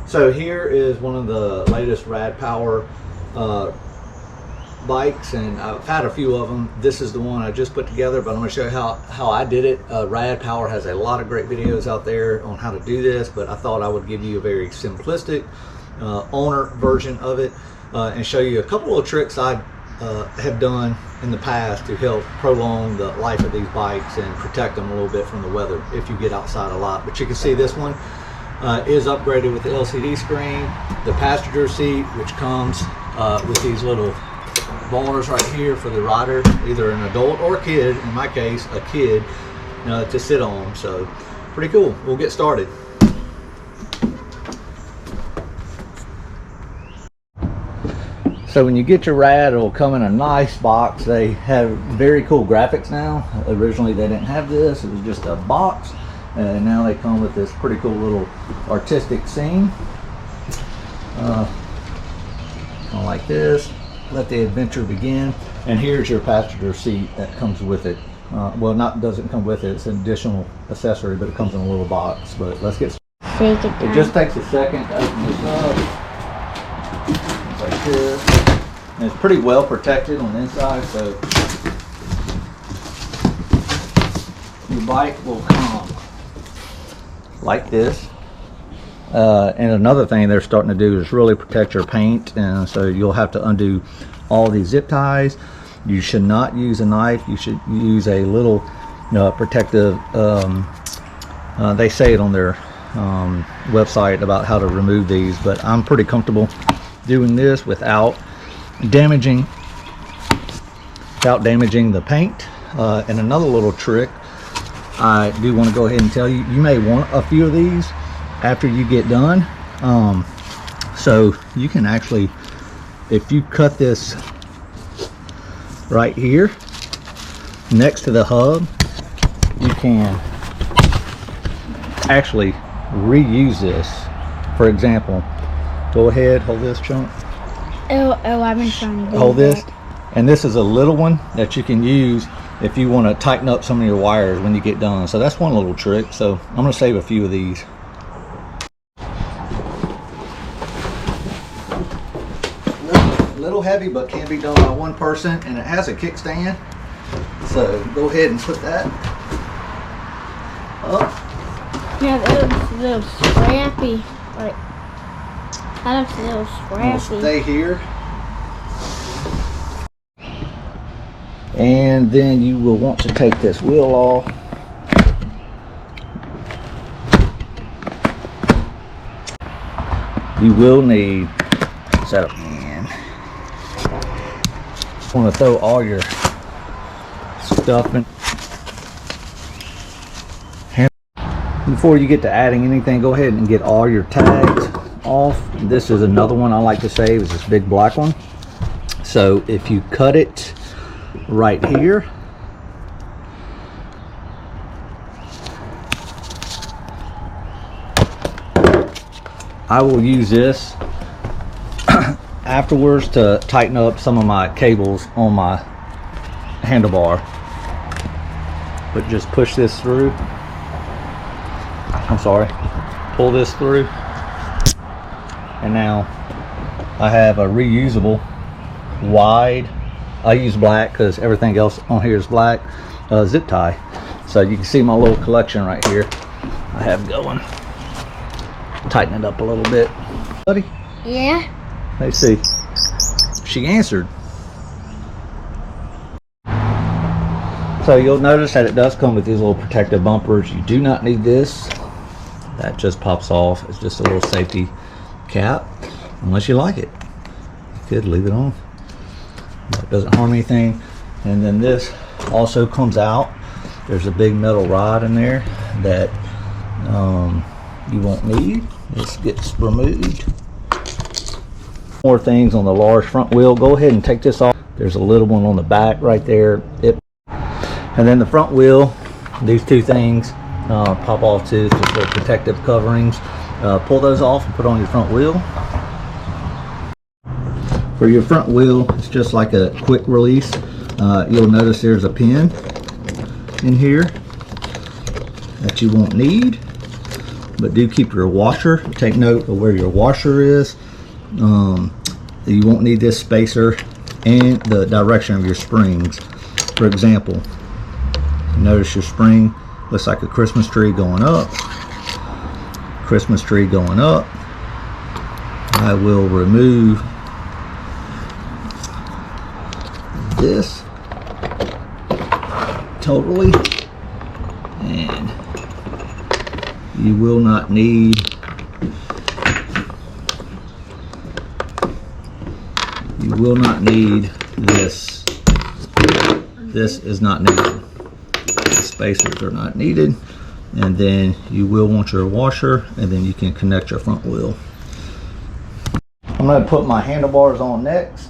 So here is one of the latest Rad Power bikes, and I've had a few of them. This is the one I just put together, but I'm going to show you how I did it. Rad Power has a lot of great videos out there on how to do this, but I thought I would give you a very simplistic owner version of it and show you a couple of tricks I have done in the past to help prolong the life of these bikes and protect them a little bit from the weather if you get outside a lot. But you can see this one is upgraded with the LCD screen, the passenger seat, which comes with these little bars right here for the rider, either an adult or a kid, in my case a kid, to sit on. So pretty cool. We'll get started. So when you get your Rad, it'll come in a nice box. They have very cool graphics now. Originally they didn't have this, it was just a box, and now they come with this pretty cool little artistic scene, kind of like this. Let the adventure begin. And here's your passenger seat that comes with it. Well, doesn't come with it, it's an additional accessory, but it comes in a little box. But let's get started. It just takes a second to open this up. Like this. And it's pretty well protected on the inside, so your bike will come like this. And another thing they're starting to do is really protect your paint, and so you'll have to undo all these zip ties. You should not use a knife. You should use a little protective, they say it on their website about how to remove these, but I'm pretty comfortable doing this without damaging the paint. And another little trick I do want to go ahead and tell you, you may want a few of these after you get done. So you can actually, if you cut this right here next to the hub, you can actually reuse this. For example, go ahead, hold this chunk. Oh, I've been trying to do hold this, that. and this is a little one that you can use if you want to tighten up some of your wires when you get done. So that's one little trick. So I'm going to save a few of these. A little heavy, but can be done by one person, and it has a kickstand. So go ahead and put that up. Yeah, that looks a little scrappy. Like, that looks a little scrappy. Stay here. And then you will want to take this wheel off. You will need setup and want to throw all your stuff in. Before you get to adding anything, go ahead and get all your tags off. This is another one I like to save, is this big black one. So if you cut it right here, I will use this afterwards to tighten up some of my cables on my handlebar. But just push this through. I'm sorry, pull this through, and now I have a reusable wide, I use black because everything else on here is black, zip tie. So you can see my little collection right here I have going. Tighten it up a little bit. Buddy? Yeah? Let's see. She answered. So you'll notice that it does come with these little protective bumpers. You do not need this. That just pops off. It's just a little safety cap, unless you like it. You could leave it on. It doesn't harm anything. And then this also comes out. There's a big metal rod in there that you won't need. This gets removed. More things on the large front wheel. Go ahead and take this off. There's a little one on the back right there. And then the front wheel, these two things pop off too, just little protective coverings. Pull those off and put on your front wheel. For your front wheel, it's just like a quick release. You'll notice there's a pin in here that you won't need. but do keep your washer. Take note of where your washer is. You won't need this spacer and the direction of your springs. For example, notice your spring looks like a Christmas tree going up. Christmas tree going up. I will remove this totally, and you will not need this. This is not needed. The spacers are not needed. And then you will want your washer, and then you can connect your front wheel. I'm going to put my handlebars on next.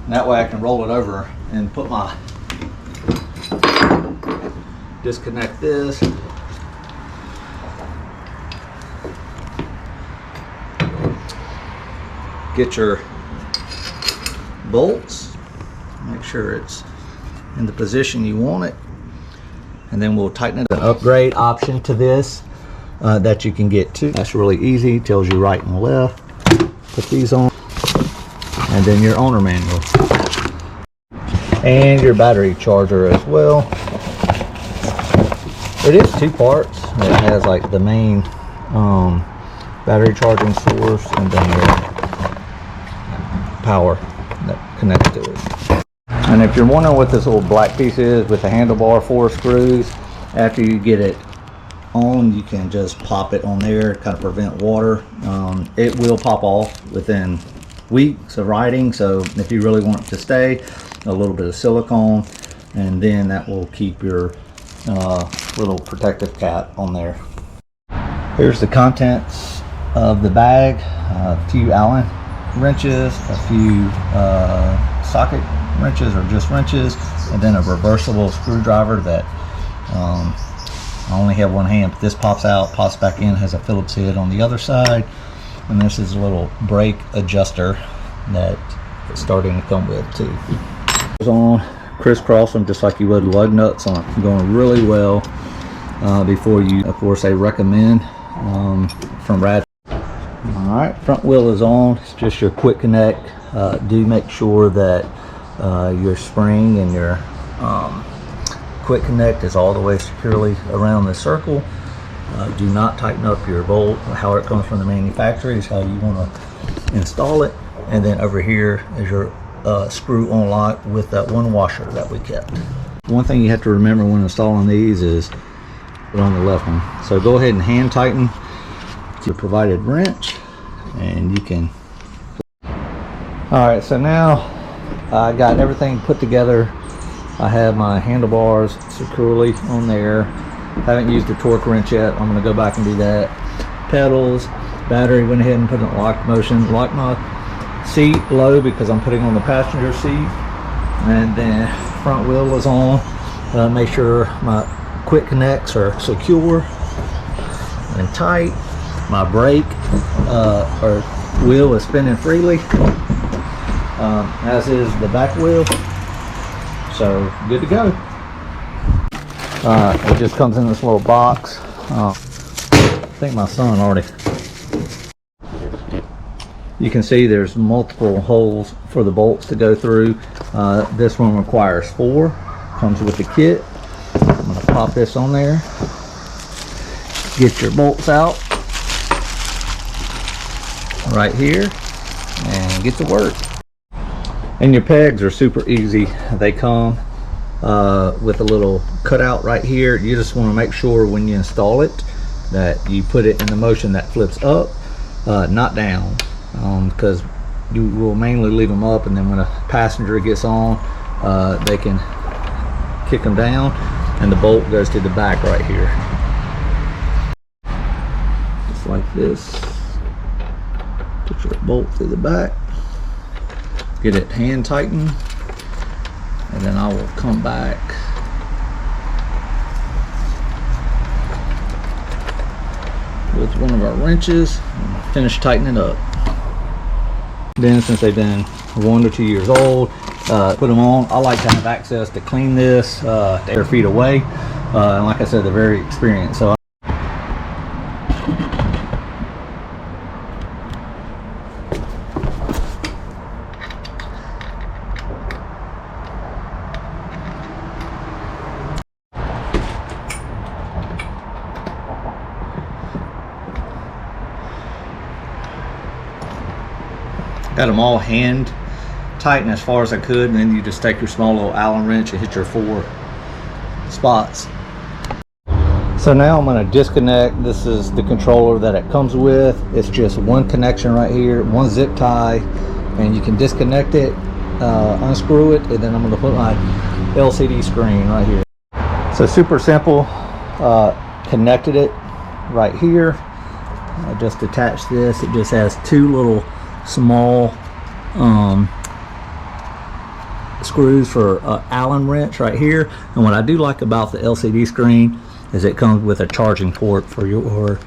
That way I can roll it over and put my, disconnect this. Get your bolts, make sure it's in the position you want it, and then we'll tighten it. An upgrade option to this that you can get to. That's really easy, tells you right and left. Put these on, and then your owner manual and your battery charger as well. It is two parts. It has like the main battery charging source, and then the power that connects to it. And if you're wondering what this little black piece is with the handlebar 4 screws, after you get it on, you can just pop it on there, kind of prevent water. It will pop off within weeks of riding, so if you really want it to stay, a little bit of silicone, and then that will keep your little protective cap on there. Here's the contents of the bag. A few Allen wrenches, a few socket wrenches or just wrenches, and then a reversible screwdriver that I only have one hand, but this pops out, pops back in, has a Phillips head on the other side, and this is a little brake adjuster that it's starting to come with too. On, crisscross them just like you would lug nuts on it, going really well before you, of course, they recommend from Rad. Alright, front wheel is on. It's just your quick connect. Do make sure that your spring and your quick connect is all the way securely around the circle. Do not tighten up your bolt. How it comes from the manufacturer is how you want to install it. And then over here is your screw on lock with that one washer that we kept. One thing you have to remember when installing these is put on the left one. So go ahead and hand tighten your provided wrench, and you can. Alright, so now I got everything put together. I have my handlebars securely on there. Haven't used the torque wrench yet. I'm going to go back and do that. Pedals, battery, went ahead and put it in locked motion. Locked my seat low because I'm putting on the passenger seat. And then front wheel is on. Make sure my quick connects are secure and tight. My brake or wheel is spinning freely, as is the back wheel. So good to go. It just comes in this little box. I think my son already. You can see there's multiple holes for the bolts to go through. This one requires 4. Comes with the kit. I'm going to pop this on there. Get your bolts out right here and get to work. And your pegs are super easy. They come with a little cutout right here. You just want to make sure when you install it that you put it in the motion that flips up, not down, because you will mainly leave them up, and then when a passenger gets on, they can kick them down, and the bolt goes to the back right here, just like this. Put your bolt to the back, get it hand tightened, and then I will come back with one of our wrenches and finish tightening up. Then, since they've been 1 to 2 years old, put them on. I like to have access to clean this 8 feet away, And like I said, they're very experienced. So got them all hand tightened as far as I could, and then you just take your small little Allen wrench and hit your 4 spots. So now I'm going to disconnect. This is the controller that it comes with. It's just one connection right here, one zip tie, and you can disconnect it, unscrew it, and then I'm going to put my LCD screen right here. So super simple. Connected it right here. I just attached this. It just has 2 little small screws for Allen wrench right here. And what I do like about the LCD screen is it comes with a charging port for your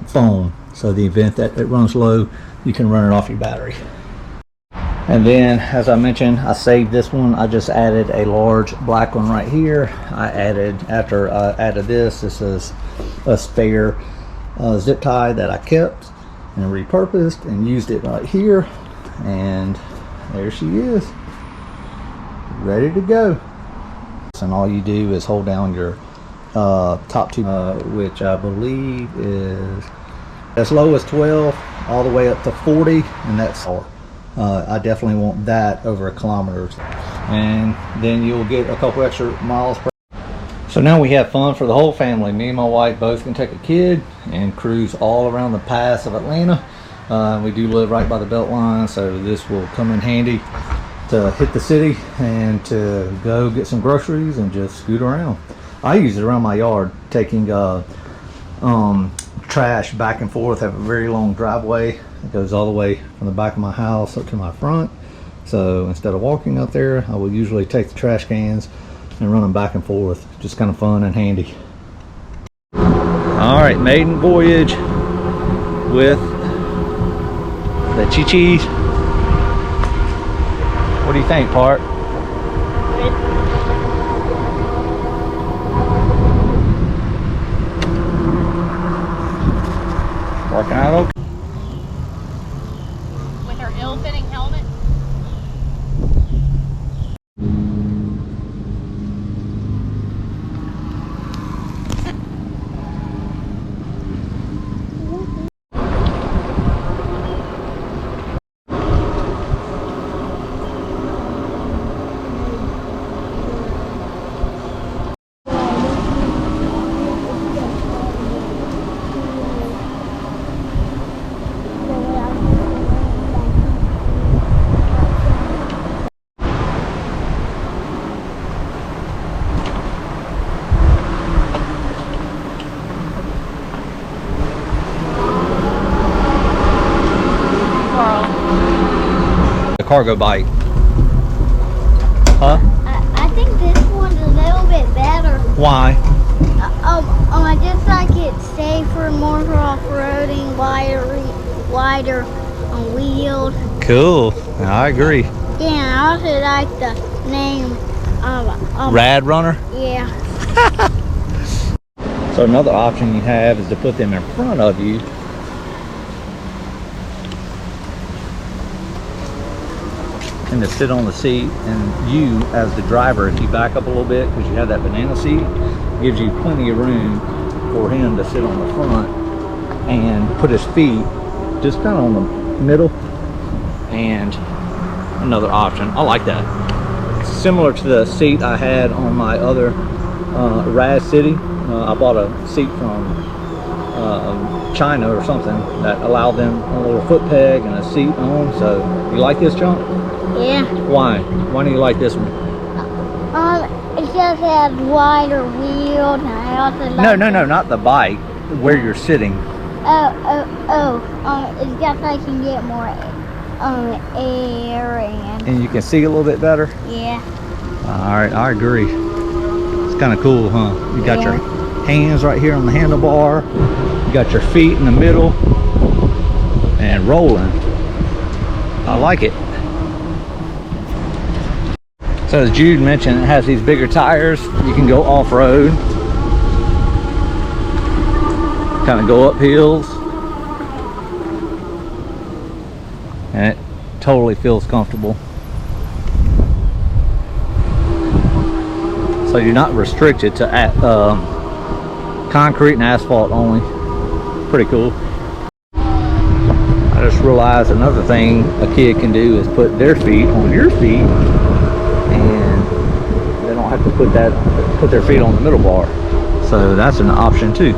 phone. So the event that it runs low, you can run it off your battery. And then, as I mentioned, I saved this one. I just added a large black one right here. After I added this is a spare zip tie that I kept and repurposed and used it right here. And there she is, ready to go. And all you do is hold down your top 2, which I believe is as low as 12 all the way up to 40, and that's all. I definitely want that over a kilometer, and then you'll get a couple extra miles per. So now we have fun for the whole family. Me and my wife both can take a kid and cruise all around the pass of Atlanta. We do live right by the Beltline, so this will come in handy to hit the city and to go get some groceries and just scoot around. I use it around my yard, taking trash back and forth. I have a very long driveway. It goes all the way from the back of my house up to my front. So instead of walking up there, I will usually take the trash cans and run them back and forth. Just kind of fun and handy. All right, maiden voyage with the Chi-Chis. What do you think, Part? Working out okay? With her ill-fitting helmet? Cargo bike. Huh? I think this one's a little bit better. Why? I just like it safer, more for off-roading, wider on wheels. Cool. I agree. Yeah, I also like the name Radrunner. Yeah. So another option you have is to put them in front of you. And to sit on the seat, and you as the driver, if you back up a little bit because you have that banana seat, gives you plenty of room for him to sit on the front and put his feet just kind of on the middle. And another option, I like that. Similar to the seat I had on my other Rad City. I bought a seat from China or something that allowed them a little foot peg and a seat on. So you like this, John? Yeah. Why? Why do you like this one? It just has wider wheels, and I also like. No, not the bike. Where you're sitting. It's just I can get more air And you can see a little bit better. Yeah. All right, I agree. It's kind of cool, huh? You got your hands right here on the handlebar. You got your feet in the middle and rolling. I like it. So as Jude mentioned, it has these bigger tires. You can go off-road, kind of go up hills, and it totally feels comfortable. So you're not restricted to concrete and asphalt only. Pretty cool. I just realized another thing a kid can do is put their feet on your feet, and they don't have to put their feet on the middle bar. So that's an option too.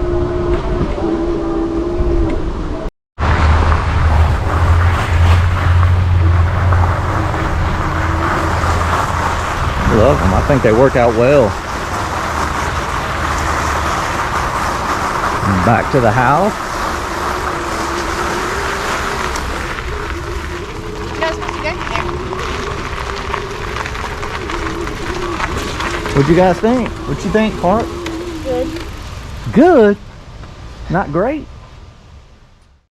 Love them. I think they work out well. And back to the house. You guys supposed to go there. What'd you guys think? What you think, Park? Good. Good. Not great.